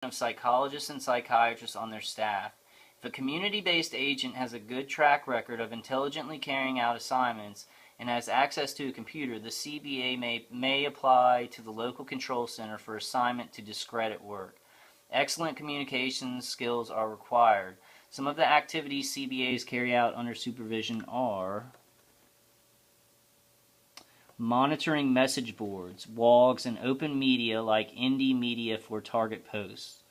of psychologists and psychiatrists on their staff. If a community-based agent has a good track record of intelligently carrying out assignments and has access to a computer, the CBA may apply to the local control center for assignment to discredit work. Excellent communication skills are required. Some of the activities CBAs carry out under supervision are monitoring message boards, blogs, and open media like indie media for target posts.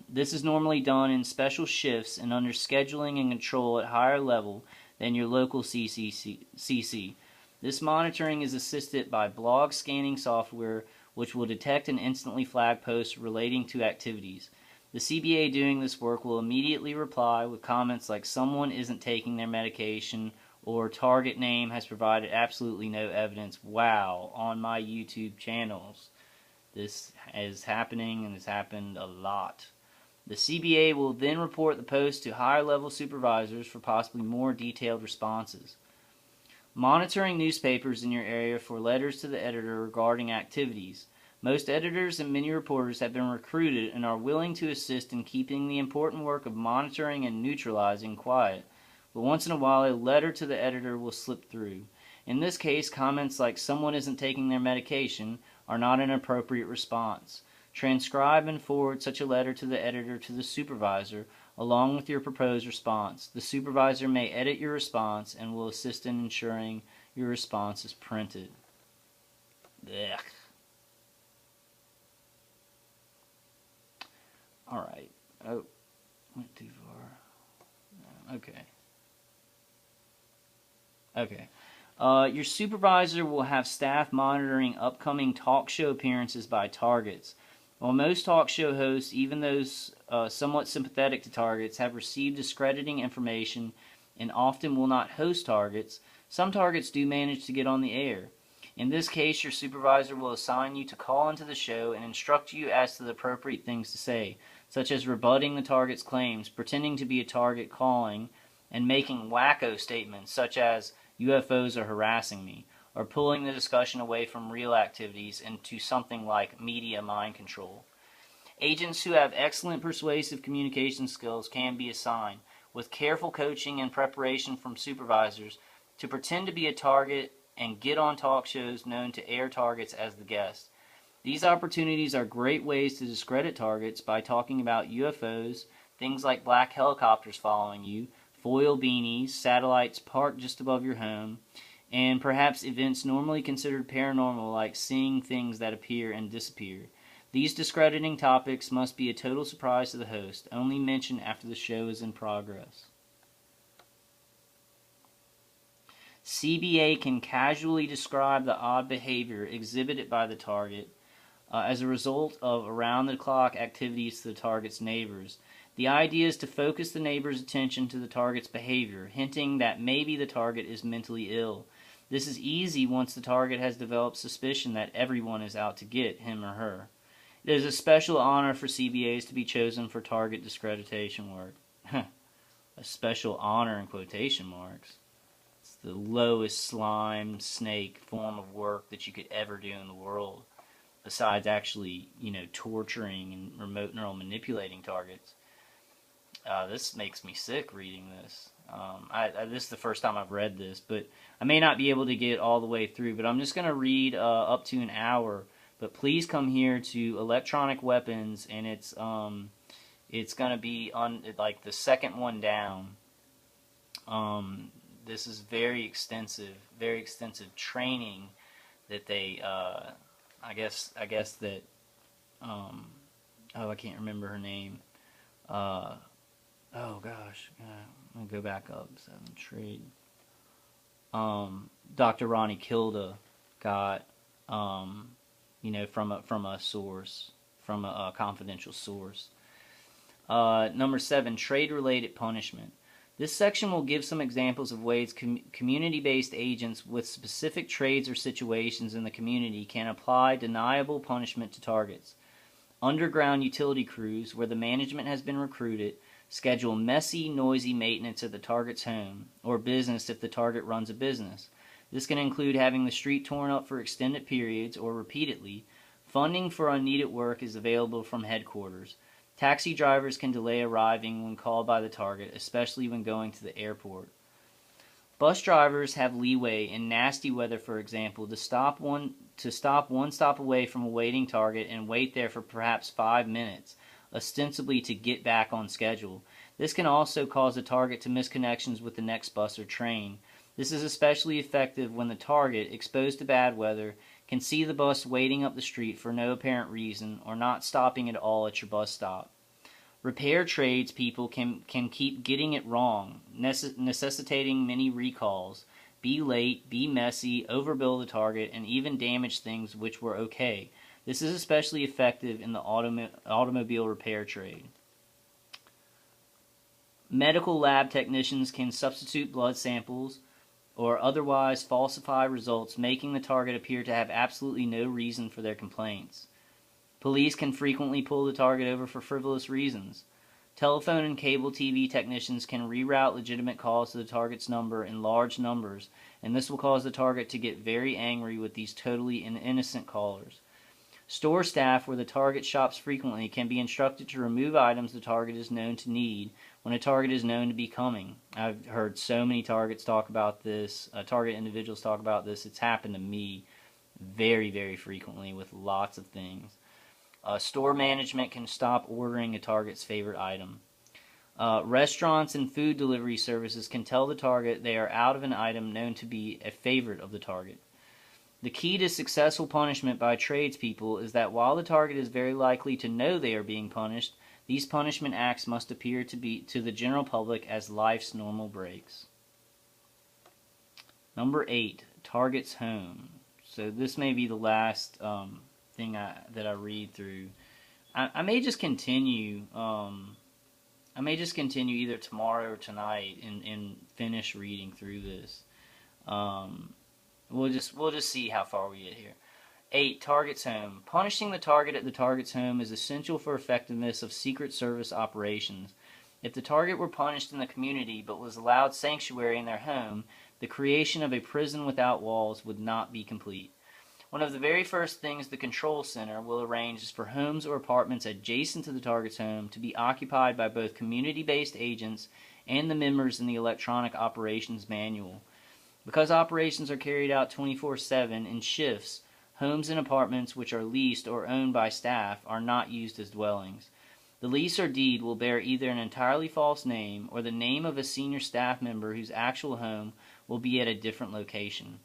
This is normally done in special shifts and under scheduling and control at higher level than your local CC. This monitoring is assisted by blog scanning software which will detect and instantly flag posts relating to activities. The CBA doing this work will immediately reply with comments like someone isn't taking their medication or target name has provided absolutely no evidence. Wow, on my YouTube channels. This is happening and has happened a lot. The CBA will then report the post to higher level supervisors for possibly more detailed responses. Monitoring newspapers in your area for letters to the editor regarding activities. Most editors and many reporters have been recruited and are willing to assist in keeping the important work of monitoring and neutralizing quiet. But once in a while a letter to the editor will slip through. In this case, comments like someone isn't taking their medication are not an appropriate response. Transcribe and forward such a letter to the editor to the supervisor along with your proposed response. The supervisor may edit your response and will assist in ensuring your response is printed. Ugh. Alright. Oh, went too far. Okay. Your supervisor will have staff monitoring upcoming talk show appearances by targets. While most talk show hosts, even those somewhat sympathetic to targets, have received discrediting information and often will not host targets, some targets do manage to get on the air. In this case, your supervisor will assign you to call into the show and instruct you as to the appropriate things to say, such as rebutting the target's claims, pretending to be a target calling, and making wacko statements such as, UFOs are harassing me, or pulling the discussion away from real activities into something like media mind control. Agents who have excellent persuasive communication skills can be assigned, with careful coaching and preparation from supervisors, to pretend to be a target and get on talk shows known to air targets as the guest. These opportunities are great ways to discredit targets by talking about UFOs, things like black helicopters following you, foil beanies, satellites parked just above your home, and perhaps events normally considered paranormal like seeing things that appear and disappear. These discrediting topics must be a total surprise to the host, only mentioned after the show is in progress. CBA can casually describe the odd behavior exhibited by the target as a result of around-the-clock activities to the target's neighbors. The idea is to focus the neighbor's attention to the target's behavior, hinting that maybe the target is mentally ill. This is easy once the target has developed suspicion that everyone is out to get him or her. It is a special honor for CBAs to be chosen for target discreditation work. A special honor in quotation marks. It's the lowest slime snake form of work that you could ever do in the world, besides actually, torturing and remote neural manipulating targets. This makes me sick reading this. This is the first time I've read this, but I may not be able to get all the way through, but I'm just going to read up to an hour. But please come here to electronic weapons, and it's going to be on like the second one down. This is very extensive training that they I guess that I can't remember her name. Oh gosh, I'm gonna go back up. 7 trade. Dr. Ronnie Kilda got from a source, from a confidential source. Number 7, trade-related punishment. This section will give some examples of ways community-based agents with specific trades or situations in the community can apply deniable punishment to targets. Underground utility crews, where the management has been recruited, schedule messy, noisy maintenance at the target's home, or business if the target runs a business. This can include having the street torn up for extended periods or repeatedly, Funding for unneeded work is available from headquarters. Taxi drivers can delay arriving when called by the target, especially when going to the airport. Bus drivers have leeway in nasty weather, for example, to stop one stop away from a waiting target and wait there for perhaps 5 minutes, ostensibly to get back on schedule. This can also cause the target to miss connections with the next bus or train. This is especially effective when the target, exposed to bad weather, can see the bus waiting up the street for no apparent reason or not stopping at all at your bus stop. Repair trades people can keep getting it wrong, necessitating many recalls, be late, be messy, overbill the target, and even damage things which were okay. This is especially effective in the automobile repair trade. Medical lab technicians can substitute blood samples or otherwise falsify results, making the target appear to have absolutely no reason for their complaints. Police can frequently pull the target over for frivolous reasons. Telephone and cable TV technicians can reroute legitimate calls to the target's number in large numbers, and this will cause the target to get very angry with these totally innocent callers. Store staff, where the target shops frequently, can be instructed to remove items the target is known to need when a target is known to be coming. I've heard so many targets talk about this, target individuals talk about this. It's happened to me very, very frequently with lots of things. Store management can stop ordering a target's favorite item. Restaurants and food delivery services can tell the target they are out of an item known to be a favorite of the target. The key to successful punishment by tradespeople is that while the target is very likely to know they are being punished, these punishment acts must appear to the general public as life's normal breaks. Number 8, target's home. So this may be the last thing that I read through. I may just continue. I may just continue either tomorrow or tonight and finish reading through this. We'll just see how far we get here. 8. Target's home. Punishing the target at the target's home is essential for effectiveness of Secret Service operations. If the target were punished in the community but was allowed sanctuary in their home, the creation of a prison without walls would not be complete. One of the very first things the control center will arrange is for homes or apartments adjacent to the target's home to be occupied by both community-based agents and the members in the electronic operations manual. Because operations are carried out 24/7 in shifts, homes and apartments which are leased or owned by staff are not used as dwellings. The lease or deed will bear either an entirely false name or the name of a senior staff member whose actual home will be at a different location.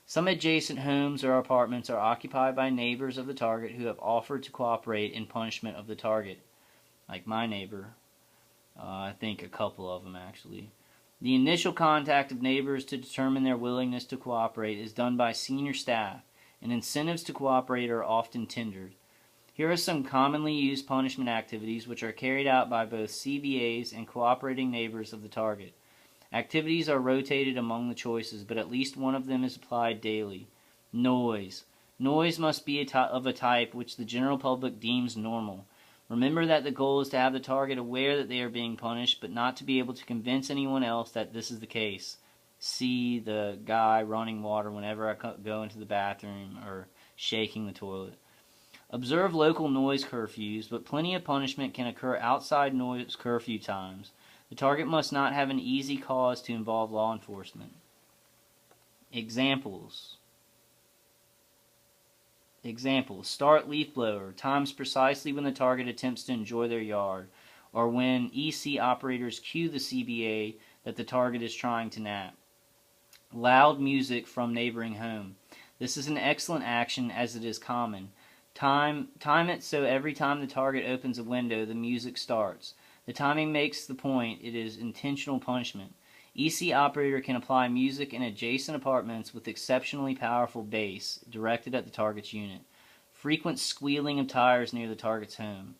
Some adjacent homes or apartments are occupied by neighbors of the target who have offered to cooperate in punishment of the target. Like my neighbor. I think a couple of them actually. The initial contact of neighbors to determine their willingness to cooperate is done by senior staff, and incentives to cooperate are often tendered. Here are some commonly used punishment activities which are carried out by both CBAs and cooperating neighbors of the target. Activities are rotated among the choices, but at least one of them is applied daily. Noise. Noise must be of a type which the general public deems normal. Remember that the goal is to have the target aware that they are being punished, but not to be able to convince anyone else that this is the case. See the guy running water whenever I go into the bathroom or shaking the toilet. Observe local noise curfews, but plenty of punishment can occur outside noise curfew times. The target must not have an easy cause to involve law enforcement. Examples. Start leaf blower. Times precisely when the target attempts to enjoy their yard, or when EC operators cue the CBA that the target is trying to nap. Loud music from neighboring home. This is an excellent action as it is common. Time it so every time the target opens a window, the music starts. The timing makes the point. It is intentional punishment. EC operator can apply music in adjacent apartments with exceptionally powerful bass directed at the target's unit. Frequent squealing of tires near the target's home.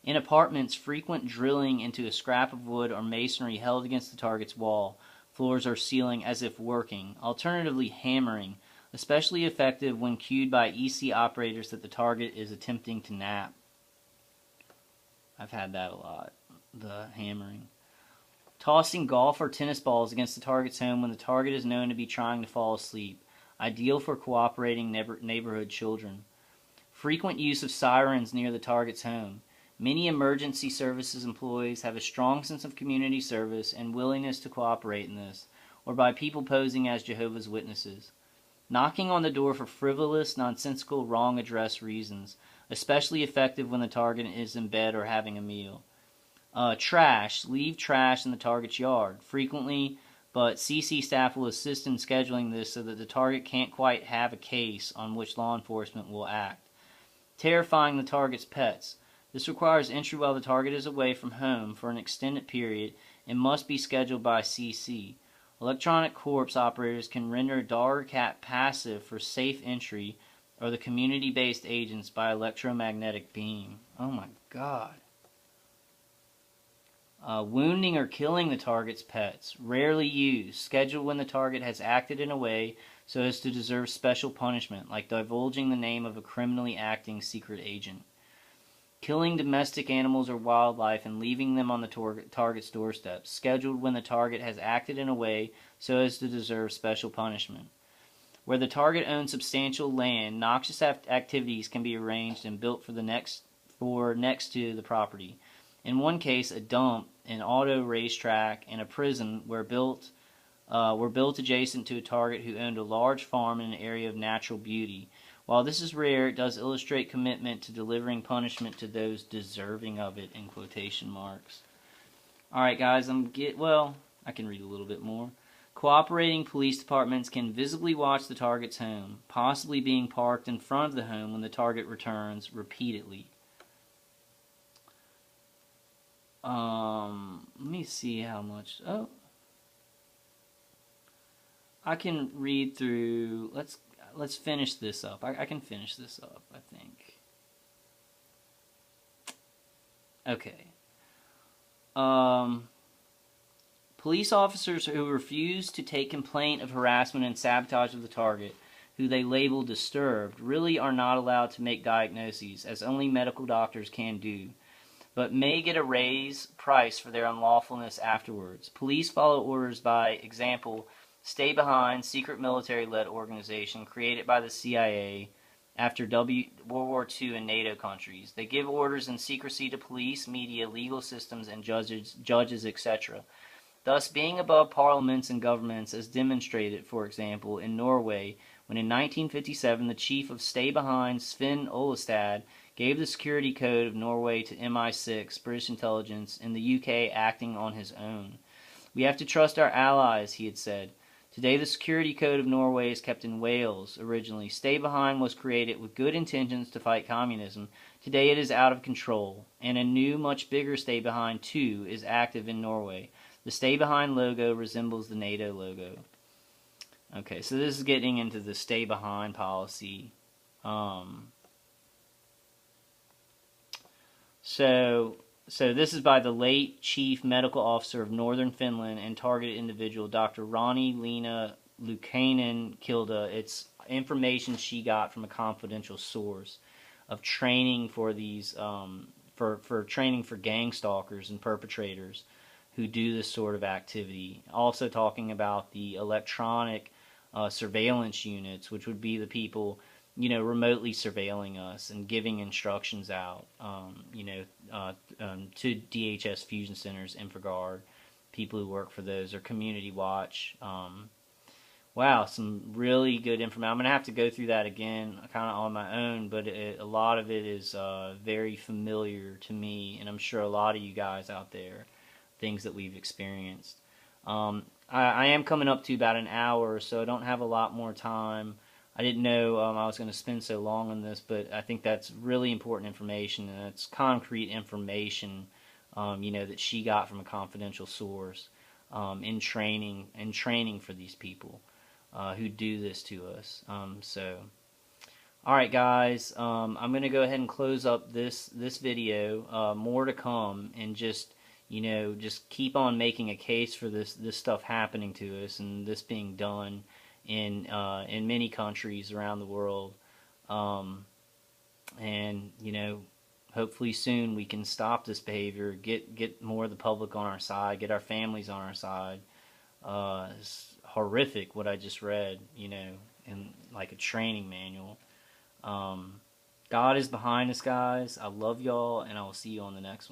In apartments, frequent drilling into a scrap of wood or masonry held against the target's wall, floors or ceiling as if working. Alternatively, hammering, especially effective when cued by EC operators that the target is attempting to nap. I've had that a lot, the hammering. Tossing golf or tennis balls against the target's home when the target is known to be trying to fall asleep. Ideal for cooperating neighborhood children. Frequent use of sirens near the target's home. Many emergency services employees have a strong sense of community service and willingness to cooperate in this, or by people posing as Jehovah's Witnesses. Knocking on the door for frivolous, nonsensical, wrong address reasons, especially effective when the target is in bed or having a meal. Trash. Leave trash in the target's yard. Frequently, but CC staff will assist in scheduling this so that the target can't quite have a case on which law enforcement will act. Terrifying the target's pets. This requires entry while the target is away from home for an extended period and must be scheduled by CC. Electronic corpse operators can render a dog or cat passive for safe entry or the community-based agents by electromagnetic beam. Oh my God. Wounding or killing the target's pets. Rarely used. Scheduled when the target has acted in a way so as to deserve special punishment, like divulging the name of a criminally acting secret agent. Killing domestic animals or wildlife and leaving them on the target's doorstep. Scheduled when the target has acted in a way so as to deserve special punishment. Where the target owns substantial land, noxious activities can be arranged and built for next to the property. In one case, a dump, an auto racetrack, and a prison were built adjacent to a target who owned a large farm in an area of natural beauty. While this is rare, it does illustrate commitment to delivering punishment to those deserving of it, in quotation marks. Alright guys, I can read a little bit more. Cooperating police departments can visibly watch the target's home, possibly being parked in front of the home when the target returns repeatedly. Let me see how much. Oh, I can read through. Let's finish this up. I can finish this up, I think. Okay. Police officers who refuse to take complaint of harassment and sabotage of the target, who they label disturbed, really are not allowed to make diagnoses, as only medical doctors can do, but may get a raise price for their unlawfulness afterwards. Police follow orders by example. Stay Behind, secret military-led organization created by the CIA after World War II in NATO countries. They give orders in secrecy to police, media, legal systems, and judges, etc. Thus, being above parliaments and governments, as demonstrated, for example, in Norway, when in 1957 the chief of Stay Behind, Sven Olestad, gave the security code of Norway to MI6, British intelligence, in the UK acting on his own. We have to trust our allies, he had said. Today the security code of Norway is kept in Wales. Originally, Stay Behind was created with good intentions to fight communism. Today it is out of control, and a new, much bigger Stay Behind 2 is active in Norway. The Stay Behind logo resembles the NATO logo. Okay, so this is getting into the Stay Behind policy. So this is by the late Chief Medical Officer of Northern Finland and targeted individual, Dr. Ronnie-Leena Luukkainen-Kilda. It's information she got from a confidential source of training for these, for training for gang stalkers and perpetrators who do this sort of activity. Also talking about the electronic surveillance units, which would be the people, remotely surveilling us and giving instructions out, to DHS fusion centers, InfraGard, people who work for those, or Community Watch. Wow, some really good information. I'm going to have to go through that again kind of on my own, but a lot of it is very familiar to me, and I'm sure a lot of you guys out there, things that we've experienced. I am coming up to about an hour, so I don't have a lot more time. I didn't know I was going to spend so long on this, but I think that's really important information, and it's concrete information, that she got from a confidential source in training for these people who do this to us. All right, guys, I'm going to go ahead and close up this video. More to come, and just keep on making a case for this stuff happening to us and this being done in many countries around the world, and hopefully soon we can stop this behavior, get more of the public on our side, get our families on our side. It's horrific what I just read, in like a training manual. God is behind us, guys. I love y'all, and I will see you on the next one.